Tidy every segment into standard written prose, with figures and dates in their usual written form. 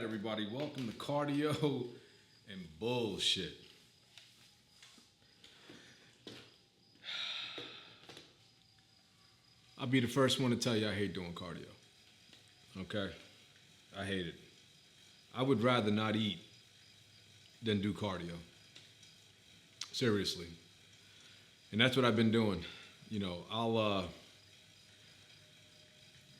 everybody. Welcome to Cardio and Bullshit. I'll be the first one to tell you I hate doing cardio. Okay? I hate it. I would rather not eat than do cardio. Seriously. And that's what I've been doing. You know, I'll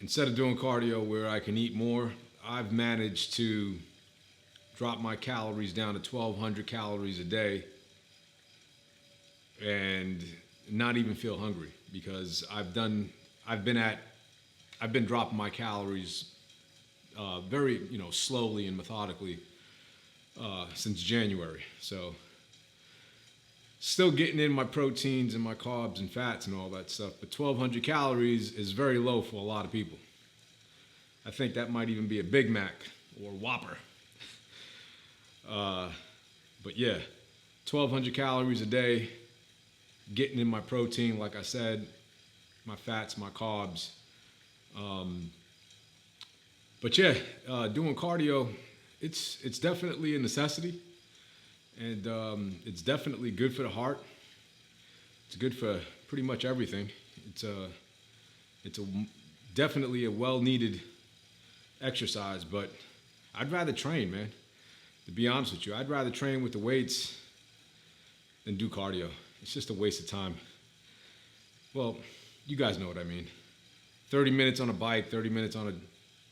instead of doing cardio where I can eat more, I've managed to drop my calories down to 1,200 calories a day and not even feel hungry because I've been dropping my calories very, slowly and methodically since January. So still getting in my proteins and my carbs and fats and all that stuff, but 1,200 calories is very low for a lot of people. I think that might even be a Big Mac or Whopper. But yeah, 1,200 calories a day, getting in my protein, like I said, my fats, my carbs. But yeah, doing cardio, it's definitely a necessity, and it's definitely good for the heart. It's good for pretty much everything. It's definitely a well-needed exercise, but I'd rather train, man. To be honest with you, I'd rather train with the weights than do cardio. It's just a waste of time. Well, you guys know what I mean. 30 minutes on a bike, 30 minutes on a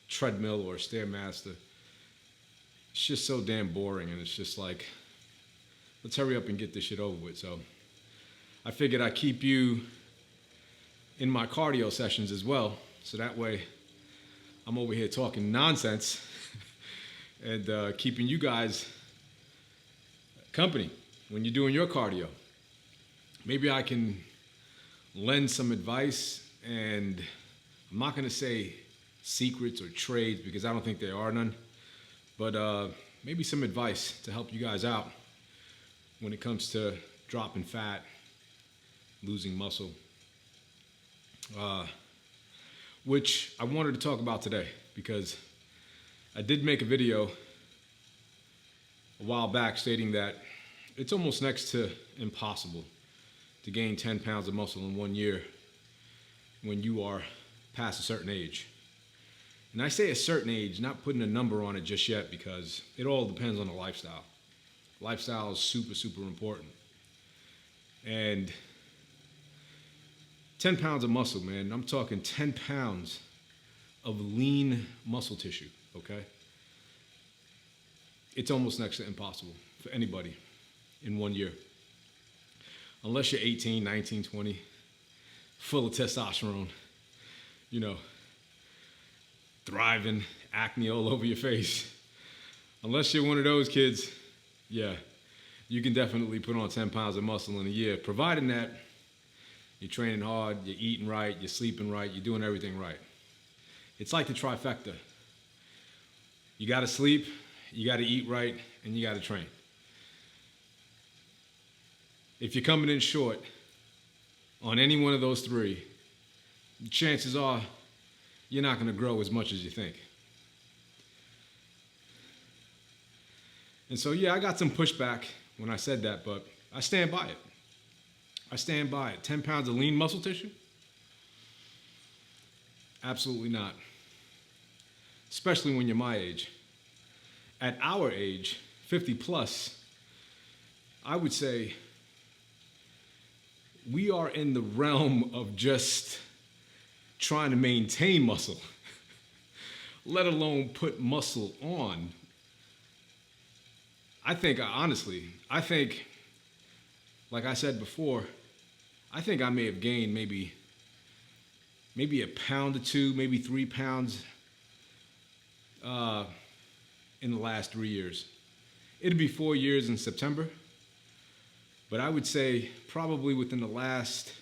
treadmill or a Stairmaster. It's just so damn boring, and it's just like, let's hurry up and get this shit over with. So I figured I'd keep you in my cardio sessions as well, so that way I'm over here talking nonsense and keeping you guys company when you're doing your cardio. Maybe I can lend some advice, and I'm not going to say secrets or trades because I don't think there are none, but maybe some advice to help you guys out when it comes to dropping fat, losing muscle, which I wanted to talk about today because I did make a video a while back stating that it's almost next to impossible to gain 10 pounds of muscle in 1 year when you are past a certain age. And I say a certain age, not putting a number on it just yet because it all depends on the lifestyle. Lifestyle is super, super important. And 10 pounds of muscle, man, I'm talking 10 pounds of lean muscle tissue, okay? It's almost next to impossible for anybody in 1 year. Unless you're 18, 19, 20, full of testosterone, thriving, acne all over your face. Unless you're one of those kids, yeah, you can definitely put on 10 pounds of muscle in a year, providing that you're training hard, you're eating right, you're sleeping right, you're doing everything right. It's like the trifecta. You gotta sleep, you gotta eat right, and you gotta train. If you're coming in short on any one of those three, chances are you're not gonna grow as much as you think. And so, yeah, I got some pushback when I said that, but I stand by it. I stand by it. 10 pounds of lean muscle tissue? Absolutely not. Especially when you're my age. At our age, 50 plus, I would say we are in the realm of just trying to maintain muscle, let alone put muscle on. I think, like I said before, I think I may have gained maybe a pound or two, maybe 3 pounds in the last 3 years. It'll be 4 years in September, but I would say probably within the last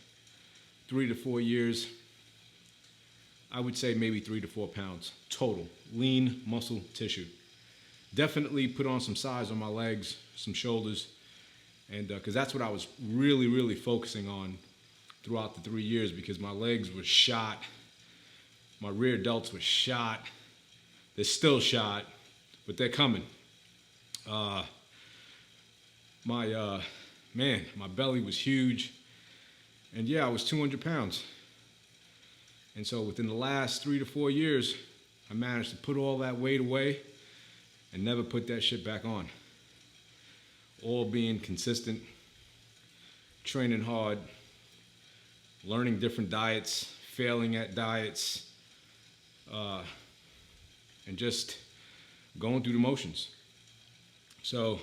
3 to 4 years, I would say maybe 3 to 4 pounds total, lean muscle tissue. Definitely put on some size on my legs, some shoulders, and because that's what I was really, really focusing on throughout the 3 years because my legs were shot, my rear delts were shot, they're still shot, but they're coming. My belly was huge, and yeah, I was 200 pounds. And so within the last 3 to 4 years, I managed to put all that weight away and never put that shit back on. All being consistent, training hard, learning different diets, failing at diets, and just going through the motions. So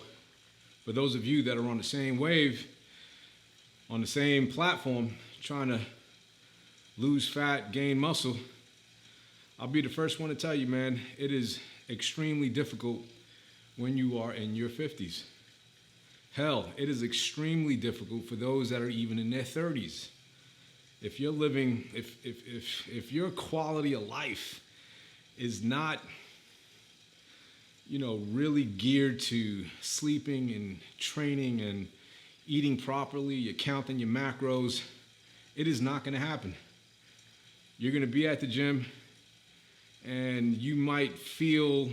for those of you that are on the same wave, on the same platform, trying to lose fat, gain muscle, I'll be the first one to tell you, man, it is extremely difficult when you are in your 50s. Hell, it is extremely difficult for those that are even in their 30s. If you're living, if your quality of life is not, really geared to sleeping and training and eating properly, you're counting your macros, it is not going to happen. You're going to be at the gym and you might feel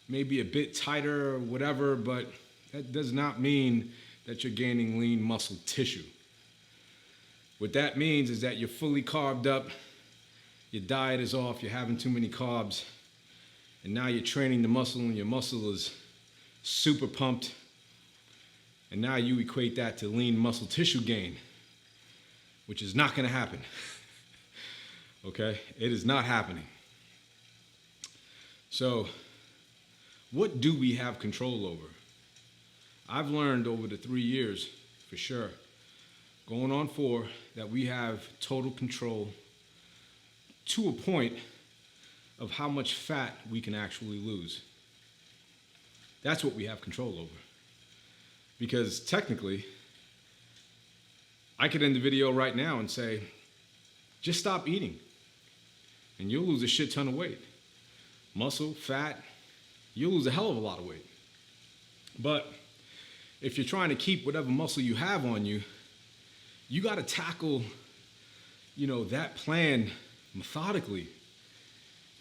maybe a bit tighter or whatever, but that does not mean that you're gaining lean muscle tissue. What that means is that you're fully carved up, your diet is off, you're having too many carbs, and now you're training the muscle and your muscle is super pumped, and now you equate that to lean muscle tissue gain, which is not going to happen. Okay? It is not happening. So, what do we have control over? I've learned over the 3 years, for sure, going on 4, that we have total control to a point of how much fat we can actually lose. That's what we have control over. Because technically, I could end the video right now and say, just stop eating, and you'll lose a shit ton of weight. Muscle, fat, you'll lose a hell of a lot of weight. But if you're trying to keep whatever muscle you have on you, you got to tackle, that plan methodically.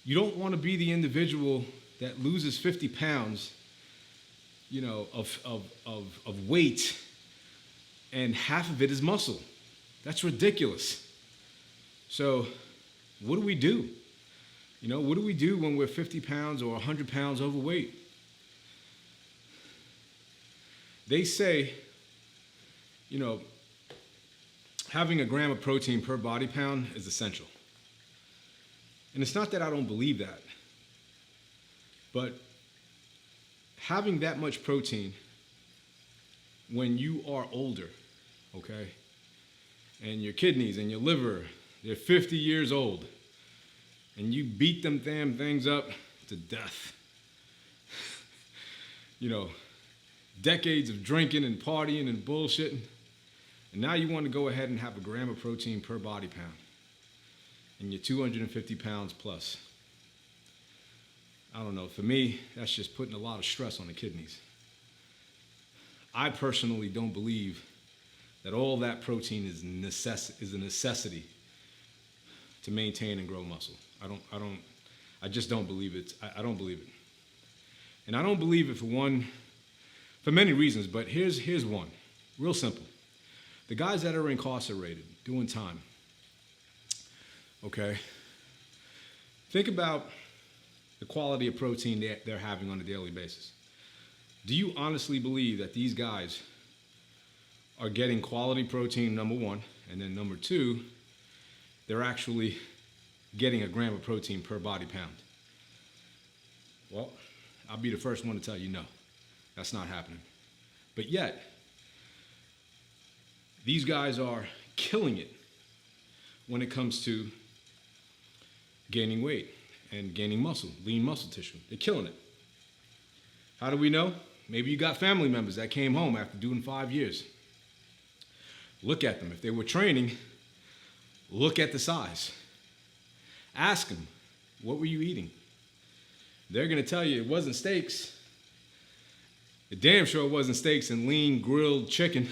You don't want to be the individual that loses 50 pounds, of weight, and half of it is muscle. That's ridiculous. So what do we do? What do we do when we're 50 pounds or 100 pounds overweight? They say, having a gram of protein per body pound is essential. And it's not that I don't believe that, but having that much protein when you are older, okay, and your kidneys and your liver, they're 50 years old, and you beat them damn things up to death. Decades of drinking and partying and bullshitting, and now you want to go ahead and have a gram of protein per body pound, and you're 250 pounds plus. I don't know, for me, that's just putting a lot of stress on the kidneys. I personally don't believe that all that protein is a necessity to maintain and grow muscle. I just don't believe it. I don't believe it. And I don't believe it for many reasons, but here's one, real simple. The guys that are incarcerated, doing time, okay, think about the quality of protein they're having on a daily basis. Do you honestly believe that these guys are getting quality protein, number one, and then number two, they're actually getting a gram of protein per body pound? Well, I'll be the first one to tell you no, that's not happening. But yet, these guys are killing it when it comes to gaining weight and gaining muscle, lean muscle tissue. They're killing it. How do we know? Maybe you got family members that came home after doing 5 years. Look at them. If they were training, look at the size. Ask them, what were you eating? They're going to tell you it wasn't steaks. It damn sure wasn't steaks and lean grilled chicken.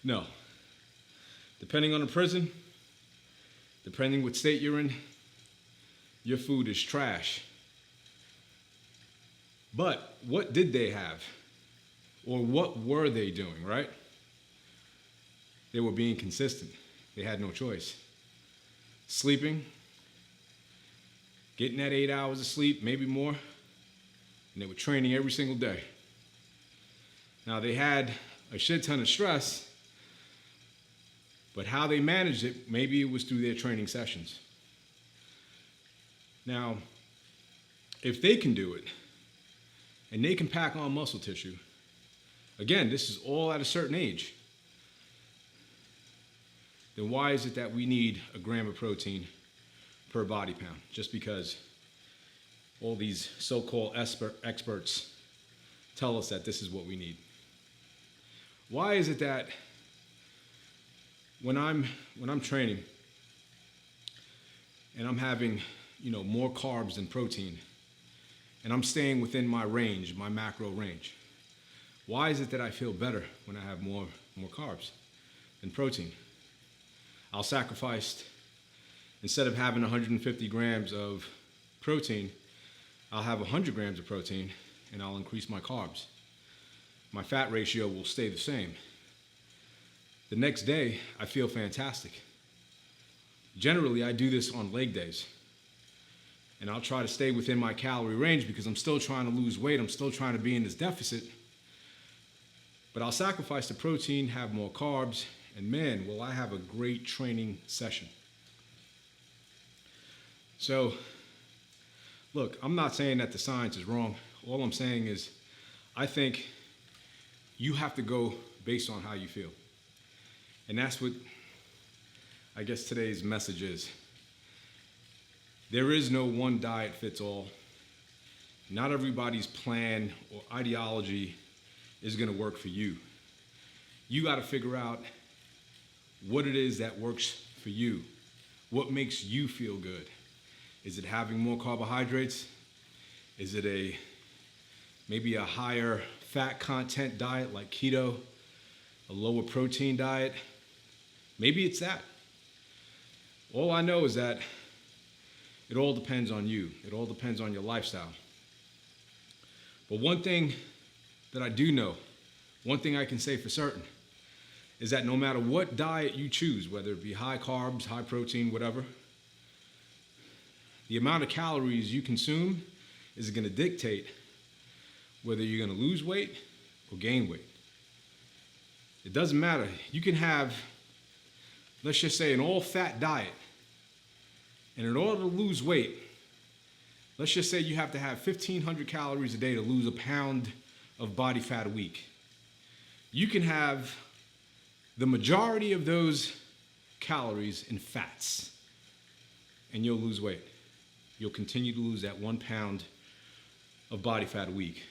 No. Depending on the prison, depending what state you're in, your food is trash. But what did they have? Or what were they doing, right? They were being consistent. They had no choice. Sleeping, getting that 8 hours of sleep, maybe more, and they were training every single day. Now, they had a shit ton of stress, but how they managed it, maybe it was through their training sessions. Now, if they can do it, and they can pack on muscle tissue, again, this is all at a certain age, then why is it that we need a gram of protein per body pound? Just because all these so-called experts tell us that this is what we need. Why is it that when I'm training and I'm having, more carbs than protein, and I'm staying within my range, my macro range, why is it that I feel better when I have more carbs than protein? I'll sacrifice, instead of having 150 grams of protein, I'll have 100 grams of protein and I'll increase my carbs. My fat ratio will stay the same. The next day, I feel fantastic. Generally, I do this on leg days. And I'll try to stay within my calorie range because I'm still trying to lose weight. I'm still trying to be in this deficit. But I'll sacrifice the protein, have more carbs, and man, will I have a great training session. So, look, I'm not saying that the science is wrong. All I'm saying is I think you have to go based on how you feel. And that's what I guess today's message is. There is no one diet fits all. Not everybody's plan or ideology is going to work for you. You got to figure out what it is that works for you. What makes you feel good? Is it having more carbohydrates? Is it maybe a higher fat content diet like keto? A lower protein diet? Maybe it's that. All I know is that it all depends on you. It all depends on your lifestyle. But one thing that I do know, one thing I can say for certain, is that no matter what diet you choose, whether it be high carbs, high protein, whatever, the amount of calories you consume is going to dictate whether you're going to lose weight or gain weight. It doesn't matter. You can have, let's just say, an all-fat diet, and in order to lose weight, let's just say you have to have 1,500 calories a day to lose a pound of body fat a week. You can have the majority of those calories in fats, and you'll lose weight. You'll continue to lose that 1 pound of body fat a week.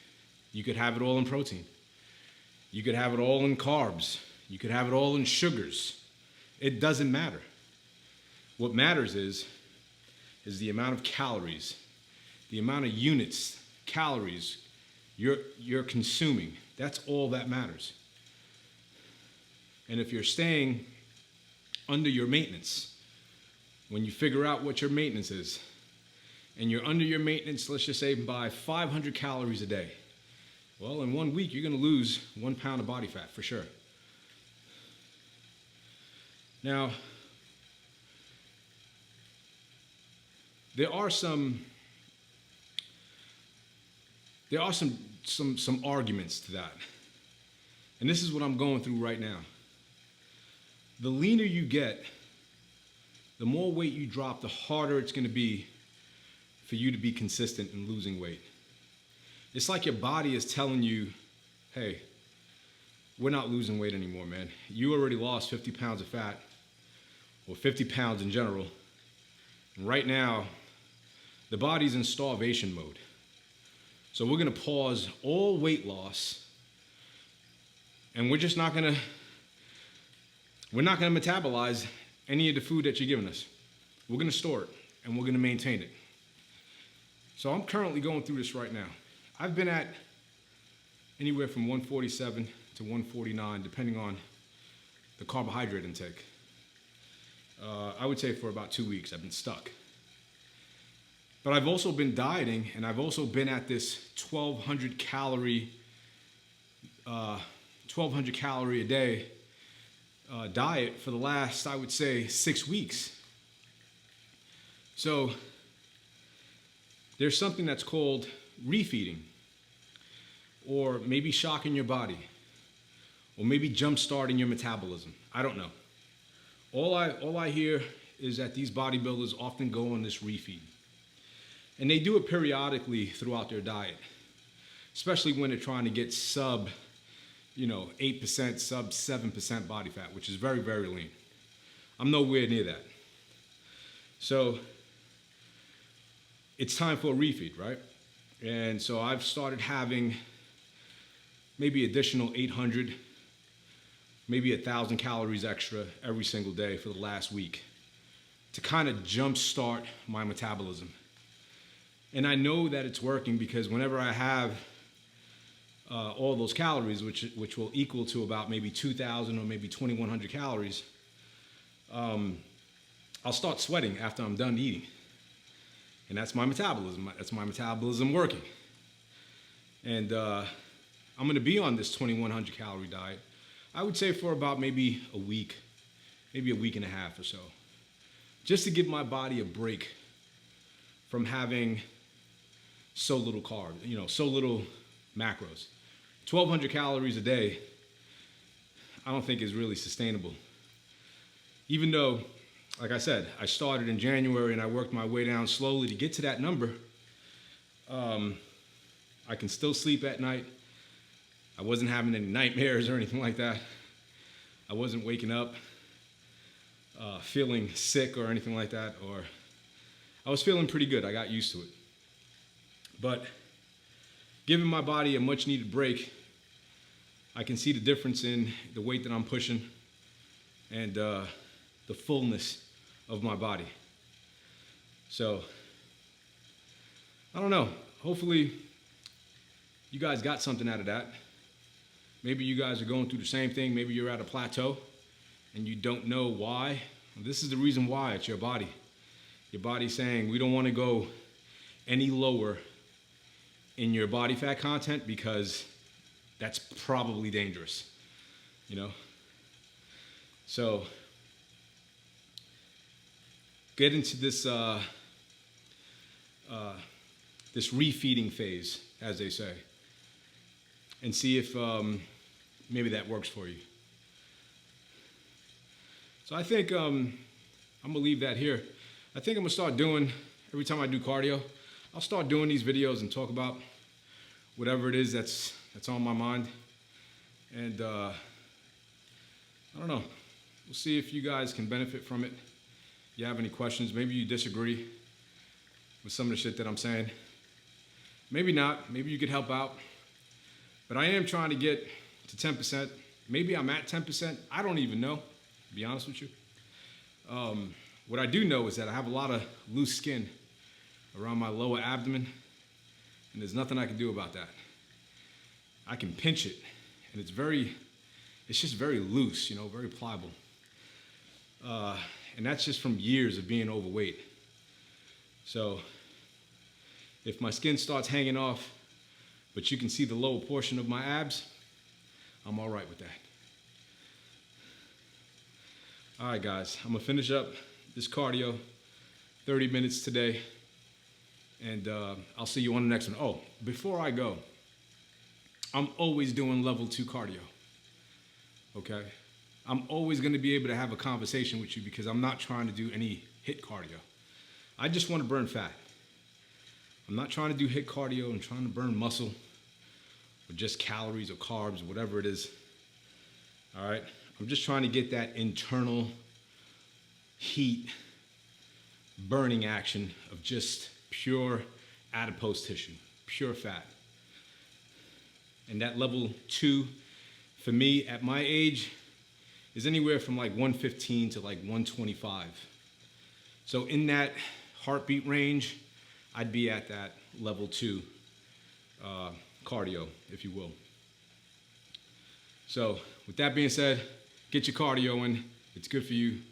You could have it all in protein. You could have it all in carbs. You could have it all in sugars. It doesn't matter. What matters is the amount of calories, the amount of units, calories you're consuming. That's all that matters. And if you're staying under your maintenance, when you figure out what your maintenance is, and you're under your maintenance, let's just say by 500 calories a day, well, in 1 week, you're going to lose 1 pound of body fat for sure. Now, there are some arguments to that. And this is what I'm going through right now. The leaner you get, the more weight you drop, the harder it's going to be for you to be consistent in losing weight. It's like your body is telling you, hey, we're not losing weight anymore, man. You already lost 50 pounds of fat, or 50 pounds in general. And right now, the body's in starvation mode. So we're gonna pause all weight loss, and we're not gonna metabolize any of the food that you're giving us. We're gonna store it, and we're gonna maintain it. So I'm currently going through this right now. I've been at anywhere from 147 to 149, depending on the carbohydrate intake. I would say for about 2 weeks, I've been stuck. But I've also been dieting, and I've also been at this 1,200 calorie a day diet for the last, I would say, 6 weeks. So there's something that's called refeeding, or maybe shocking your body, or maybe jump-starting your metabolism. I don't know. All I hear is that these bodybuilders often go on this refeed. And they do it periodically throughout their diet, especially when they're trying to get sub 8%, sub 7% body fat, which is very, very lean. I'm nowhere near that. So it's time for a refeed, right? And so I've started having maybe additional 800, maybe 1,000 calories extra every single day for the last week to kind of jumpstart my metabolism. And I know that it's working because whenever I have all those calories, which will equal to about maybe 2,000 or maybe 2,100 calories, I'll start sweating after I'm done eating. And that's my metabolism. That's my metabolism working. And I'm going to be on this 2,100 calorie diet, I would say for about maybe a week and a half or so, just to give my body a break from having so little carbs, so little macros. 1,200 calories a day, I don't think is really sustainable. Even though, like I said, I started in January and I worked my way down slowly to get to that number, I can still sleep at night. I wasn't having any nightmares or anything like that. I wasn't waking up feeling sick or anything like that, or I was feeling pretty good. I got used to it. But giving my body a much needed break, I can see the difference in the weight that I'm pushing and the fullness of my body. So, I don't know. Hopefully, you guys got something out of that. Maybe you guys are going through the same thing. Maybe you're at a plateau and you don't know why. This is the reason why. It's your body. Your body's saying, we don't want to go any lower in your body fat content because that's probably dangerous, So get into this this refeeding phase, as they say, and see if maybe that works for you. So I think I'm gonna leave that here. I think I'm gonna start doing, every time I do cardio, I'll start doing these videos and talk about whatever it is that's on my mind. And I don't know, we'll see if you guys can benefit from it. If you have any questions, maybe you disagree with some of the shit that I'm saying. Maybe not, maybe you could help out. But I am trying to get to 10%. Maybe I'm at 10%, I don't even know, to be honest with you. What I do know is that I have a lot of loose skin around my lower abdomen, and there's nothing I can do about that. I can pinch it, and it's just very loose, very pliable. And that's just from years of being overweight. So if my skin starts hanging off, but you can see the lower portion of my abs, I'm all right with that. All right, guys, I'm gonna finish up this cardio, 30 minutes today, and I'll see you on the next one. Oh, before I go, I'm always doing level 2 cardio, okay? I'm always gonna be able to have a conversation with you because I'm not trying to do any HIIT cardio. I just wanna burn fat. I'm not trying to do HIIT cardio. I'm trying to burn muscle or just calories or carbs, whatever it is, all right? I'm just trying to get that internal heat burning action of just pure adipose tissue, pure fat. And that level 2, for me, at my age, is anywhere from like 115 to like 125. So in that heartbeat range, I'd be at that level 2 cardio, if you will. So with that being said, get your cardio in. It's good for you.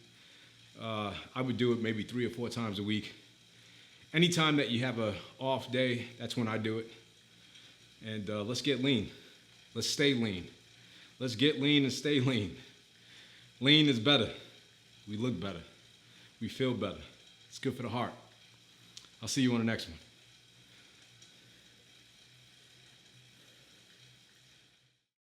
I would do it maybe 3 or 4 times a week. anytime that you have a off day, that's when I do it. And let's get lean. Let's stay lean. Let's get lean and stay lean. Lean is better. We look better. We feel better. It's good for the heart. I'll see you on the next one.